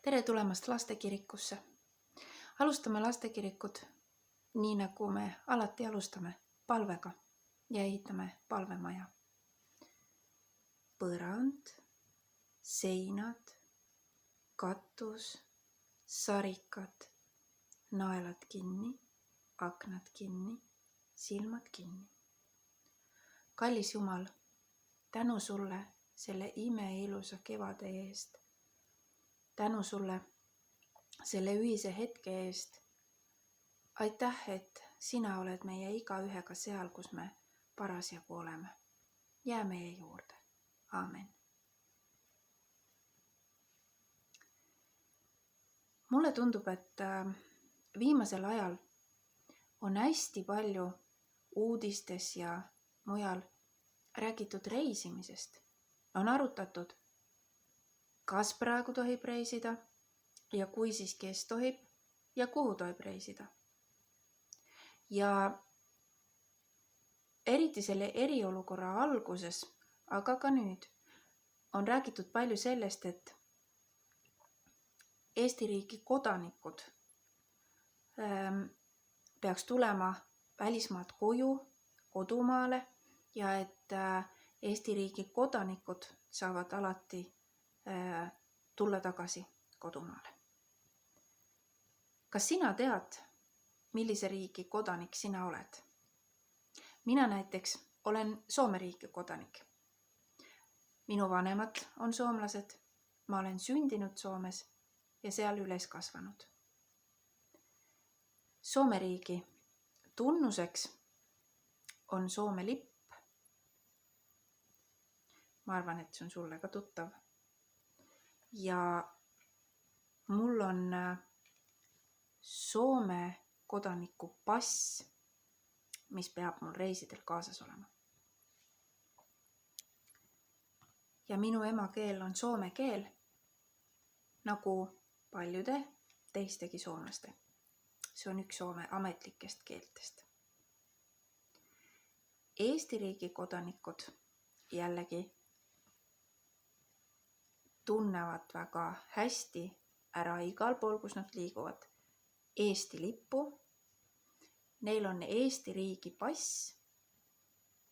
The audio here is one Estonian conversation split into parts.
Tere tulemast lastekirikusse. Alustame lastekirikut nii nagu me alati alustame palvega ja ehitame palvemaja. Põrand, seinad, katus, sarikad, naelad kinni, aknad kinni, silmad kinni. Kallis Jumal, tänu sulle selle imeilusa kevade eest. Tänu sulle selle ühise hetke eest. Aitäh, et sina oled meie igaühega seal, kus me parasjagu oleme. Jää meie juurde. Aamen. Mulle tundub, et viimasel ajal on hästi palju uudistes ja mujal räägitud reisimisest. On arutatud, kas praegu tohib reisida ja kui siis kes tohib ja kuhu tohib reisida. Ja eriti selle eriolukorra alguses, aga ka nüüd, on räägitud palju sellest, et Eesti riigi kodanikud peaks tulema välismaalt koju, kodumaale ja et Eesti riigi kodanikud saavad alati tulla tagasi kodumaale. Kas sina tead, millise riigi kodanik sina oled? Mina näiteks olen Soome riigi kodanik. Minu vanemad on soomlased, ma olen sündinud Soomes ja seal üles kasvanud. Soome riigi tunnuseks on Soome lipp. Ma arvan, et see on sulle ka tuttav. Ja mul on Soome kodaniku pass, mis peab mul reisidel kaasas olema. Ja minu emakeel on soome keel, nagu paljude teistegi soomlaste. See on üks Soome ametlikest keeltest. Eesti riigi kodanikud jällegi tunnevad väga hästi ära igal pool, kus nad liiguvad, Eesti lippu. Neil on Eesti riigi pass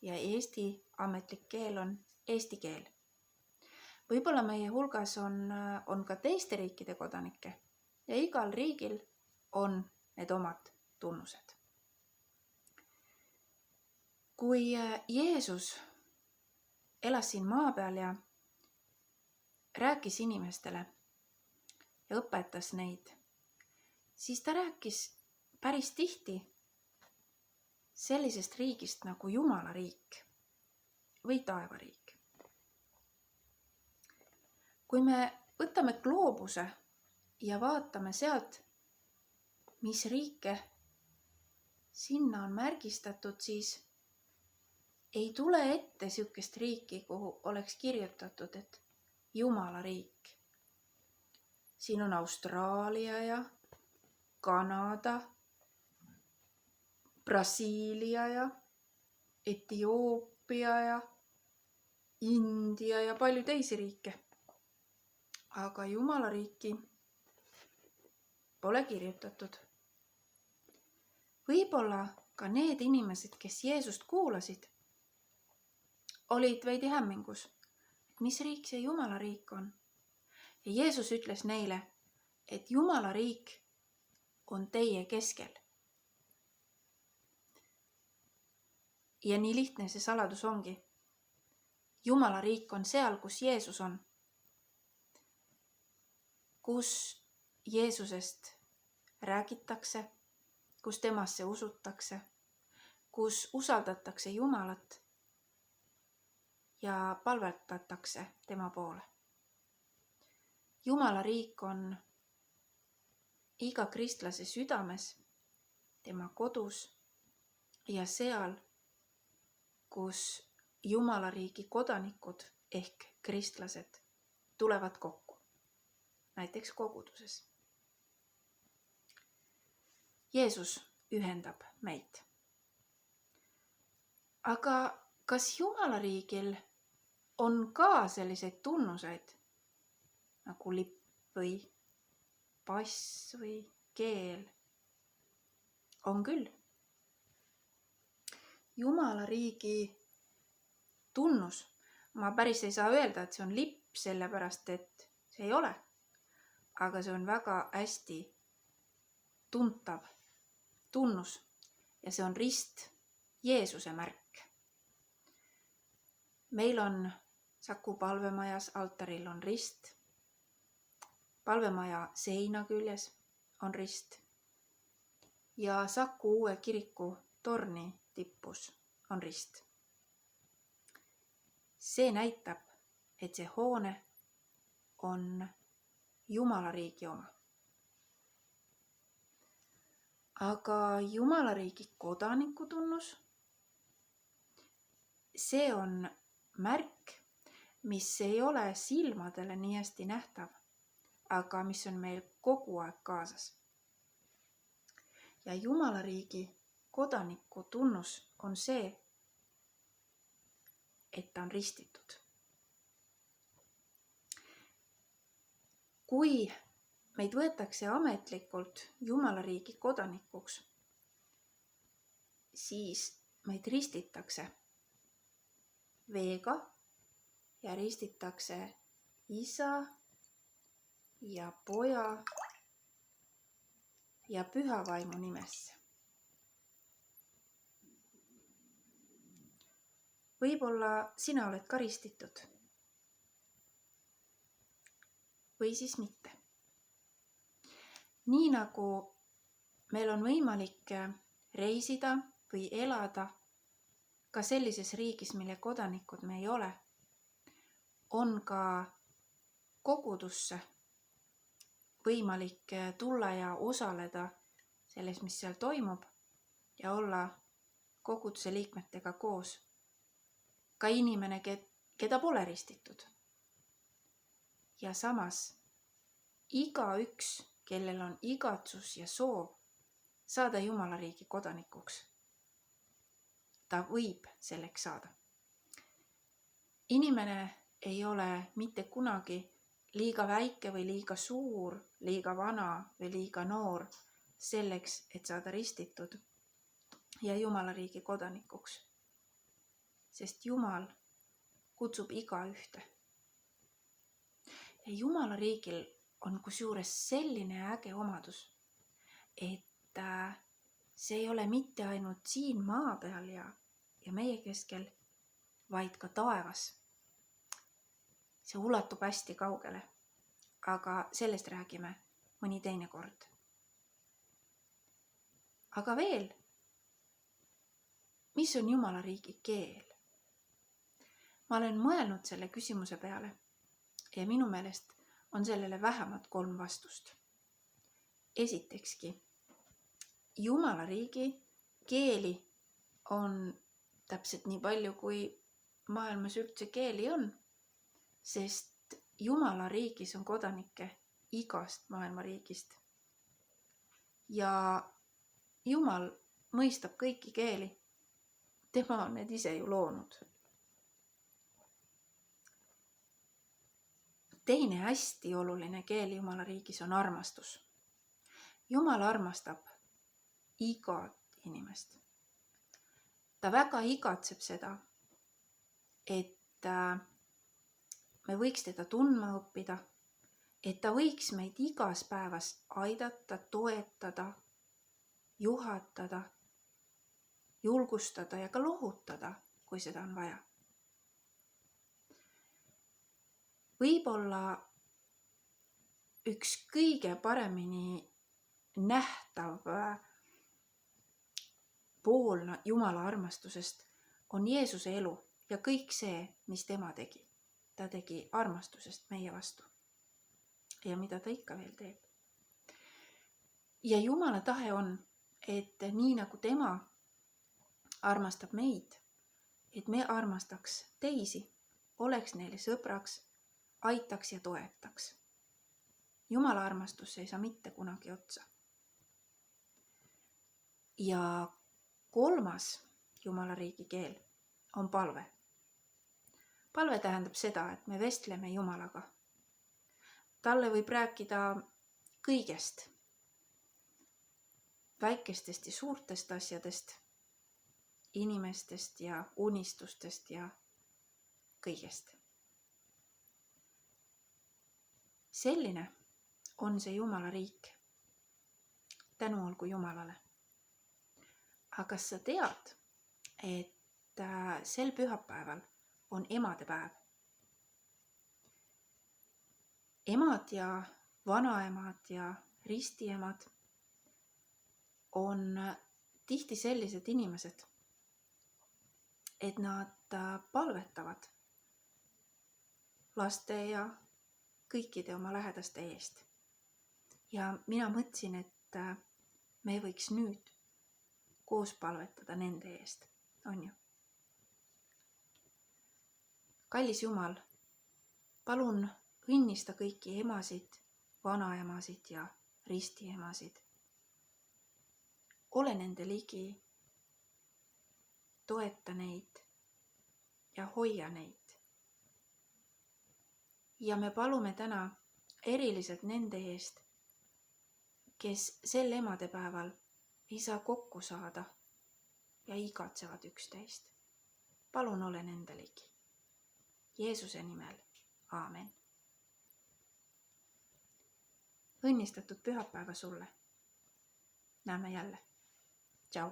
ja Eesti ametlik keel on eesti keel. Võib-olla meie hulgas on ka teiste riikide kodanikke ja igal riigil on need omad tunnused. Kui Jeesus elas siin maa peal ja rääkis inimestele ja õpetas neid, siis ta rääkis päris tihti sellisest riigist nagu Jumala riik või taevariik. Kui me võtame gloobuse ja vaatame sealt, mis riike sinna on märgistatud, siis ei tule ette sihukest riiki, kuhu oleks kirjutatud, et Jumala riik. Siin on Austraalia ja Kanada, Brasiilia ja Etioopia ja India ja palju teisi riike. Aga Jumala riiki pole kirjutatud. Võib-olla ka need inimesed, kes Jeesust kuulasid, olid veidi hämmingus, et mis riik see Jumala riik on. Ja Jeesus ütles neile, et Jumala riik on teie keskel. Ja nii lihtne see saladus ongi. Jumala riik on seal, kus Jeesus on. Kus Jeesusest räägitakse, kus temasse usutakse, kus usaldatakse Jumalat ja palvetatakse tema poole. Jumala riik on iga kristlase südames, tema kodus ja seal, kus Jumala riigi kodanikud ehk kristlased tulevad kokku. Näiteks koguduses. Jeesus ühendab meid. Aga kas Jumala riigil on ka selliseid tunnuseid nagu lipp või pass või keel? On küll. Jumala riigi tunnus. Ma päris ei saa öelda, et see on lipp, sellepärast et see ei ole. Aga see on väga hästi tuntav tunnus ja see on rist, Jeesuse märk. Meil on Saku palvemajas altaril on rist. Palvemaja seina küljes on rist. Ja Saku uue kiriku torni tippus on rist. See näitab, et see hoone on Jumala riigi oma. Aga Jumala riigi kodaniku tunnus, see on märk, mis ei ole silmadele nii hästi nähtav, aga mis on meil kogu aeg kaasas. Ja Jumala riigi kodaniku tunnus on see, et ta on ristitud. Kui meid võetakse ametlikult Jumala riigi kodanikuks, siis meid ristitakse veega ja ristitakse Isa ja Poja ja Püha Vaimu nimesse. Võib-olla sina oled ka ristitud või siis mitte. Nii nagu meil on võimalik reisida või elada ka sellises riigis, mille kodanikud me ei ole, on ka kogudusse võimalik tulla ja osaleda selles, mis seal toimub ja olla koguduse liikmetega koos. Ka inimene, keda pole ristitud. Ja samas igaüks, kellel on igatsus ja soov saada Jumala riigi kodanikuks, ta võib selleks saada. Inimene ei ole mitte kunagi liiga väike või liiga suur, liiga vana või liiga noor selleks, et saada ristitud ja Jumala riigi kodanikuks. Sest Jumal kutsub igaühte. Ja Jumala riigil on kusjuures selline äge omadus, et see ei ole mitte ainult siin maa peal ja meie keskel, vaid ka taevas. See ulatub hästi kaugele, aga sellest räägime mõni teine kord. Aga veel, mis on Jumala riigi keel? Ma olen mõelnud selle küsimuse peale ja minu meelest on sellele vähemalt 3 vastust. Esitekski, Jumala riigi keeli on täpselt nii palju, kui maailmas üldse keeli on, sest Jumala riigis on kodanikke igast maailma riigist. Ja Jumal mõistab kõiki keeli. Tema on need ise ju loonud. Teine hästi oluline keel Jumala riigis on armastus. Jumal armastab igat inimest. Ta väga igatseb seda, et me võiks teda tundma õppida, et ta võiks meid igas päevas aidata, toetada, juhatada, julgustada ja ka lohutada, kui seda on vaja. Võib-olla üks kõige paremini nähtav pool Jumala armastusest on Jeesuse elu ja kõik see, mis tema tegi. Ta tegi armastusest meie vastu. Ja mida ta ikka veel teeb. Ja Jumala tahe on, et nii nagu tema armastab meid, et me armastaks teisi, oleks neile sõbraks, aitaks ja toetaks. Jumala armastus ei saa mitte kunagi otsa. Ja 3. Jumala riigi keel on palve. Palve tähendab seda, et me vestleme Jumalaga. Talle võib rääkida kõigest, väikestest ja suurtest asjadest, inimestest ja unistustest ja kõigest. Selline on see Jumala riik. Tänu olgu Jumalale. Aga kas sa tead, et sel pühapäeval on emadepäev? Emad ja vanaemad ja ristiemad on tihti sellised inimesed, et nad palvetavad laste ja kõikide oma lähedaste eest. Ja mina mõtlesin, et me võiks nüüd koos palvetada nende eest, on ju? Kallis Jumal, palun õnnista kõiki emasid, vanaemasid ja ristiemasid. Ole nende ligi, toeta neid ja hoia neid. Ja me palume täna eriliselt nende eest, kes sel emadepäeval ei saa kokku saada ja igatsevad üksteist. Palun ole nende ligi. Jeesuse nimel. Aamen. Õnnistatud pühapäeva sulle. Näeme jälle. Tšau.